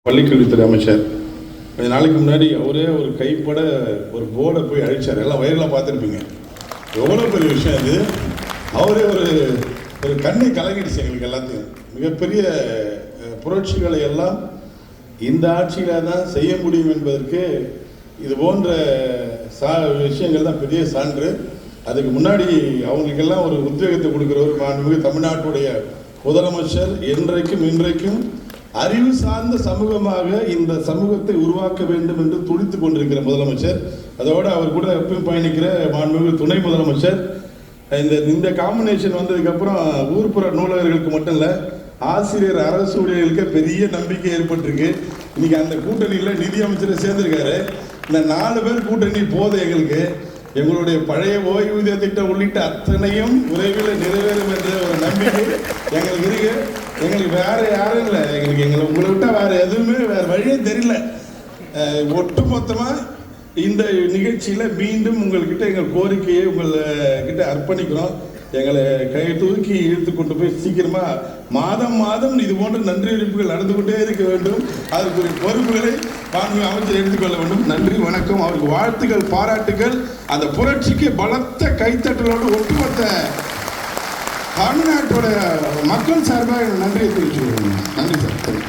பள்ளிக்கல்வித்துறை அமைச்சர் கொஞ்ச நாளைக்கு முன்னாடி அவரே ஒரு கைப்பட ஒரு போர்டை போய் அழிச்சார். எல்லாம் வயலில் பார்த்துருப்பீங்க. எவ்வளோ பெரிய விஷயம் இது. அவரே ஒரு ஒரு கண்ணை கலங்கிடுச்சு எங்களுக்கு எல்லாத்தையும். மிகப்பெரிய புரட்சிகளை எல்லாம் இந்த ஆட்சியில் தான் செய்ய முடியும் என்பதற்கு இது போன்ற விஷயங்கள் தான் பெரிய சான்று. அதுக்கு முன்னாடி அவங்களுக்கெல்லாம் ஒரு உத்வேகத்தை கொடுக்குறவர் மாண்புமிகு தமிழ்நாட்டுடைய முதலமைச்சர். என்றைக்கும் இன்றைக்கும் அறிவு சார்ந்த சமூகமாக இந்த சமூகத்தை உருவாக்க வேண்டும் என்று துடித்துக் கொண்டிருக்கிற முதலமைச்சர். அதோடு அவர் கூட எப்பயும் பயணிக்கிற மாண்புமிகு துணை முதலமைச்சர். இந்த காம்பினேஷன் வந்ததுக்கப்புறம் ஊர்ப்புற நூலகர்களுக்கு மட்டும் இல்லை, ஆசிரியர் அரசு ஊழியர்களுக்கு பெரிய நம்பிக்கை ஏற்பட்டிருக்கு. இன்னைக்கு அந்த கூட்டணியில் நிதியமைச்சரை சேர்ந்திருக்காரு. இந்த 4 பேர் கூட்டணி போதும் எங்களுக்கு. எங்களுடைய பழைய ஓய்வூதிய திட்டம் உள்ளிட்ட அத்தனையும் விரைவில் நிறைவேறும் என்ற ஒரு நம்பிக்கை எங்களுக்கு இருக்கு. எங்களுக்கு வேற யாரும் இல்லை. உங்களை விட்டால் வேற எதுவுமே வேற வழியே தெரியல. ஒட்டுமொத்தமாக இந்த நிகழ்ச்சியில் மீண்டும் உங்கள்கிட்ட எங்கள் கோரிக்கையை உங்கள்கிட்ட அர்ப்பணிக்கிறோம். எங்களை கை தூக்கி இழுத்து கொண்டு போய் சீக்கிரமாக மாதம் இது போன்ற நன்றி அறிவிப்புகள் நடந்து கொண்டே இருக்க வேண்டும். அதற்குரிய பொறுப்புகளை அமைச்சர் எடுத்துக்கொள்ள வேண்டும். நன்றி, வணக்கம். அவருக்கு வாழ்த்துக்கள், பாராட்டுகள். அந்த புரட்சிக்கு பலத்த கைத்தட்டலோடு ஒட்டுமொத்த தமிழ்நாட்டோட மக்கள் சார்பாக நன்றியை தெரிவிச்சுக்கிறேன். நன்றி சார்.